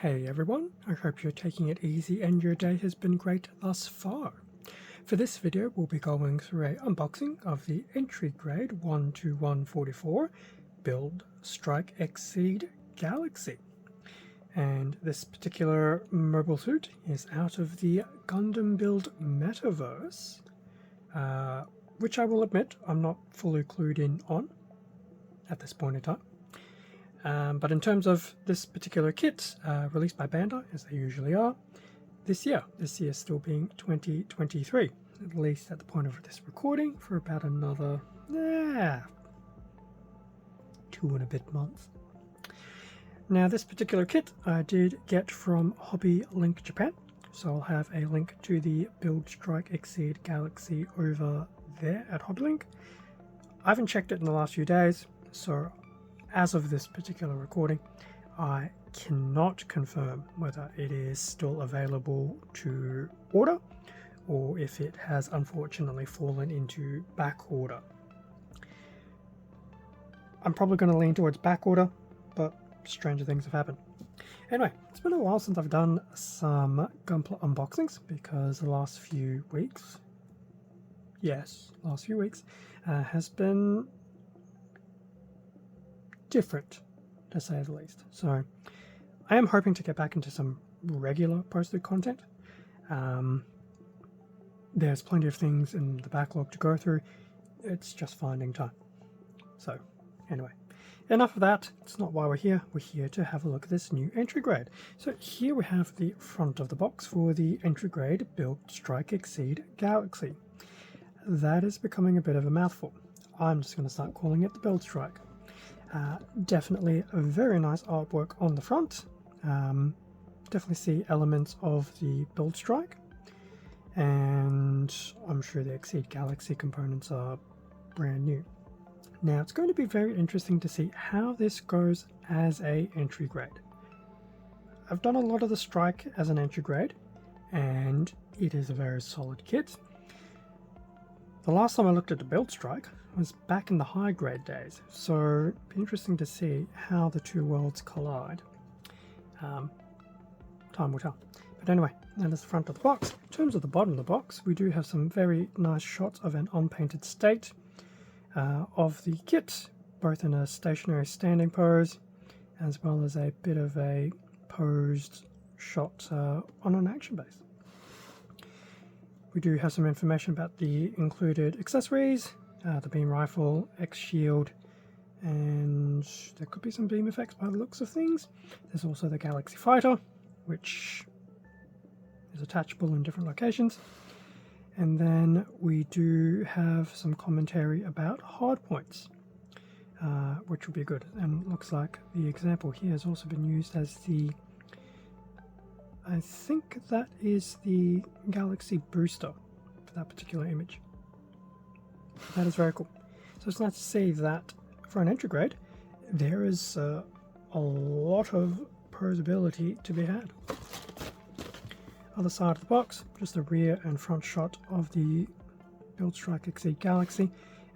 Hey everyone, I hope you're taking it easy and your day has been great thus far. For this video we'll be going through an unboxing of the entry grade 12144 Build Strike Exceed Galaxy. And this particular mobile suit is out of the Gundam Build Metaverse, which I will admit I'm not fully clued in on at this point in time. But in terms of this particular kit, released by Bandai, as they usually are, this year still being 2023, at least at the point of this recording, for about another 2 and a bit months. Now this particular kit I did get from Hobby Link Japan, so I'll have a link to the Build Strike Exceed Galaxy over there at Hobby Link. I haven't checked it in the last few days, so as of this particular recording, I cannot confirm whether it is still available to order or if it has unfortunately fallen into back order. I'm probably going to lean towards back order, but stranger things have happened. Anyway, it's been a while since I've done some Gunpla unboxings because the last few weeks, has been different, to say the least. So I am hoping to get back into some regular posted content. There's plenty of things in the backlog to go through. It's just finding time. So anyway, enough of that. It's not why we're here. We're here to have a look at this new entry grade. So here we have the front of the box for the entry grade Build Strike Exceed Galaxy. That is becoming a bit of a mouthful. I'm just going to start calling it the Build Strike. Definitely a very nice artwork on the front. Definitely see elements of the Build Strike, and I'm sure the Exceed Galaxy components are brand new. Now it's going to be very interesting to see how this goes as a entry grade. I've done a lot of the Strike as an entry grade, and it is a very solid kit. The last time I looked at the Build Strike was back in the high grade days, so it'd be interesting to see how the two worlds collide. Time will tell. But anyway, that is the front of the box. In terms of the bottom of the box, we do have some very nice shots of an unpainted state of the kit, both in a stationary standing pose as well as a bit of a posed shot on an action base. We do have some information about the included accessories, the beam rifle, X shield, and there could be some beam effects by the looks of things. There's also the Galaxy Fighter, which is attachable in different locations. And then we do have some commentary about hardpoints, which will be good. And it looks like the example here has also been used as the, I think that is the Galaxy Booster for that particular image. That is very cool. So it's nice to see that for an entry grade, there is a lot of posability to be had. Other side of the box, just a rear and front shot of the Build Strike Exceed Galaxy,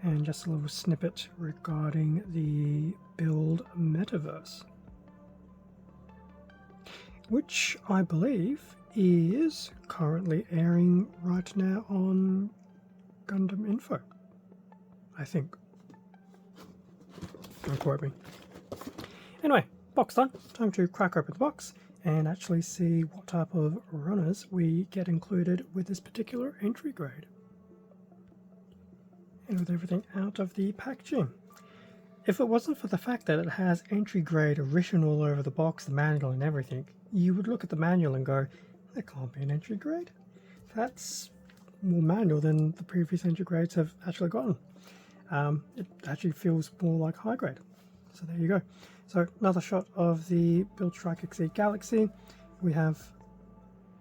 and just a little snippet regarding the Build Metaverse, which I believe is currently airing right now on Gundam Info. I think. Don't quote me. Anyway, box done. Time to crack open the box and actually see what type of runners we get included with this particular entry grade. And with everything out of the packaging. If it wasn't for the fact that it has entry grade written all over the box, the manual and everything, you would look at the manual and go, that can't be an entry grade. That's more manual than the previous entry grades have actually gotten. It actually feels more like high grade. So there you go. So another shot of the Build Strike Exceed Galaxy. We have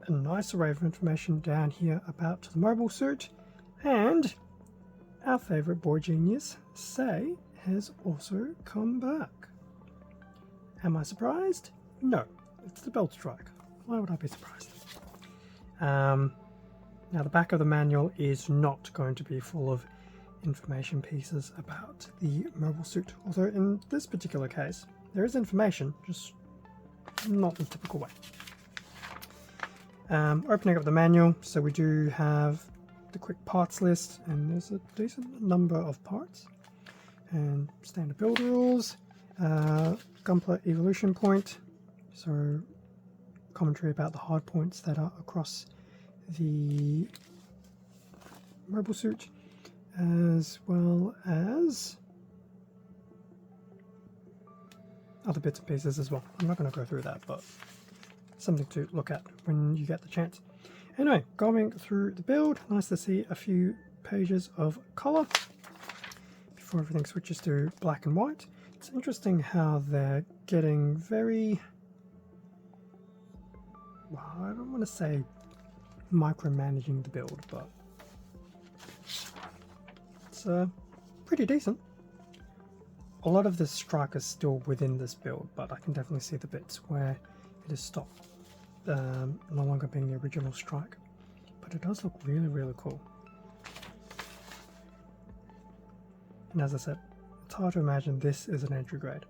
a nice array of information down here about the mobile suit, and our favorite boy genius, Sei, has also come back. Am I surprised? No, it's the Build Strike. Why would I be surprised? Now the back of the manual is not going to be full of information pieces about the mobile suit, although in this particular case there is information, just not the typical way. Opening up the manual, so we do have the quick parts list, and there's a decent number of parts. And standard build rules, Gunpla evolution point, so commentary about the hard points that are across the mobile suit, as well as other bits and pieces as well. I'm not going to go through that, but something to look at when you get the chance. Anyway, going through the build, nice to see a few pages of color before everything switches to black and white. It's interesting how they're getting very, well, I don't want to say micromanaging the build, but it's pretty decent. A lot of this strike is still within this build, but I can definitely see the bits where it has stopped, no longer being the original strike. But it does look really, really cool. And as I said, it's hard to imagine this is an entry grade.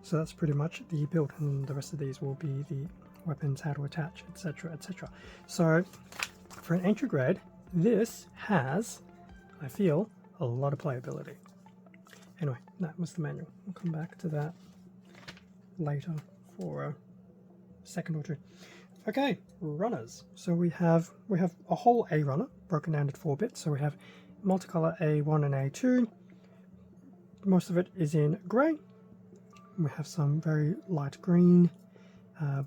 So that's pretty much the build, and the rest of these will be the weapons, how to attach, etc, etc. So for an entry grade, this has, I feel, a lot of playability. Anyway, that was the manual. We'll come back to that later for a second or two. Okay, runners. So we have a whole A runner broken down into 4 bits. So we have multicolor A1 and A2. Most of it is in grey. We have some very light green,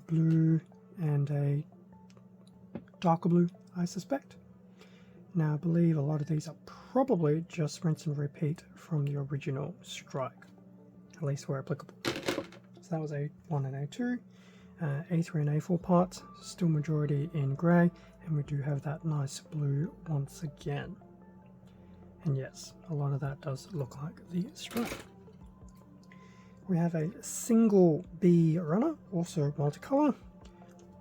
blue, and a darker blue, I suspect. Now I believe a lot of these are probably just rinse and repeat from the original strike, at least where applicable. So that was A1 and A2, A3 and A4 parts, still majority in grey, and we do have that nice blue once again. And yes, a lot of that does look like the strike. We have a single B runner, also multicolour.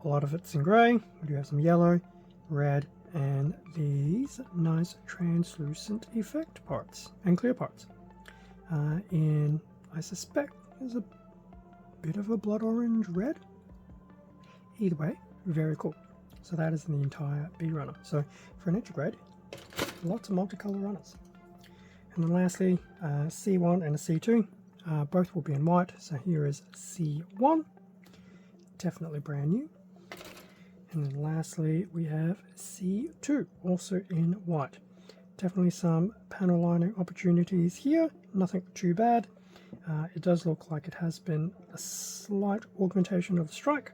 A lot of it's in grey. We do have some yellow, red, and these nice translucent effect parts and clear parts. In, I suspect, there's a bit of a blood orange red. Either way, very cool. So that is the entire B runner. So for an entry grade, lots of multicolour runners. And then lastly, C1 and a C2. Both will be in white. So here is C1, definitely brand new. And then lastly, we have C2, also in white. Definitely some panel lining opportunities here, nothing too bad. It does look like it has been a slight augmentation of the strike.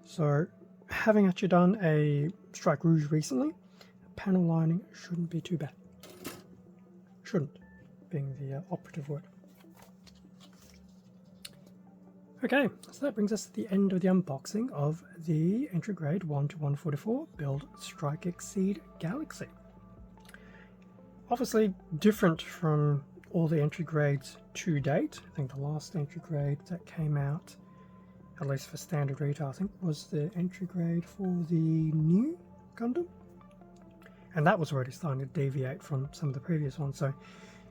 So having actually done a Strike Rouge recently, panel lining shouldn't be too bad. Shouldn't, being the operative word. Okay, so that brings us to the end of the unboxing of the entry grade 1 to 144 build Strike Exceed Galaxy. Obviously different from all the entry grades to date. I think the last entry grade that came out, at least for standard retail, I think was the entry grade for the new Gundam. And that was already starting to deviate from some of the previous ones. So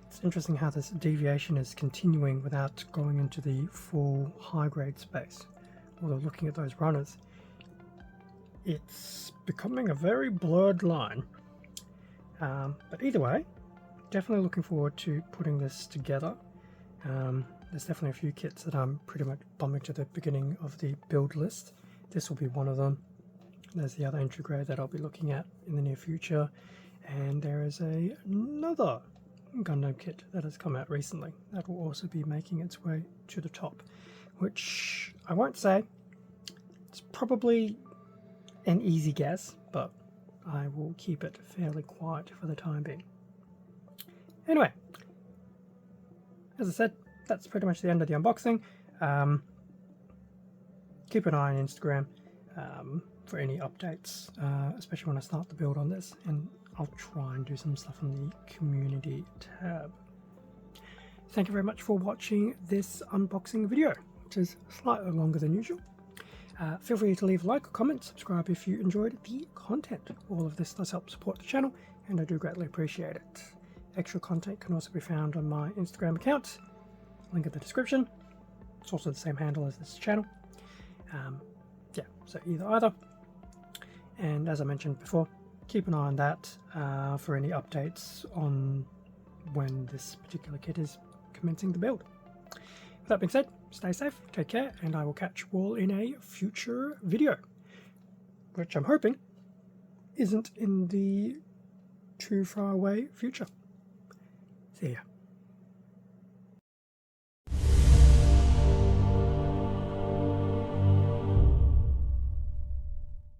it's interesting how this deviation is continuing without going into the full high grade space. Although looking at those runners, it's becoming a very blurred line. But either way, definitely looking forward to putting this together. There's definitely a few kits that I'm pretty much bumping to the beginning of the build list. This will be one of them. There's the other entry grade that I'll be looking at in the near future. And there is another Gundam kit that has come out recently that will also be making its way to the top, which I won't say. It's probably an easy guess, but I will keep it fairly quiet for the time being. Anyway, as I said, that's pretty much the end of the unboxing. Keep an eye on Instagram for any updates, especially when I start the build on this, and I'll try and do some stuff on the community tab. Thank you very much for watching this unboxing video, which is slightly longer than usual. Feel free to leave a like or comment, subscribe if you enjoyed the content. All of this does help support the channel, and I do greatly appreciate it. Extra content can also be found on my Instagram account, link in the description. It's also the same handle as this channel. Yeah, so either. And as I mentioned before, keep an eye on that for any updates on when this particular kit is commencing the build. With that being said, stay safe, take care, and I will catch you all in a future video, which I'm hoping isn't in the too far away future. See ya.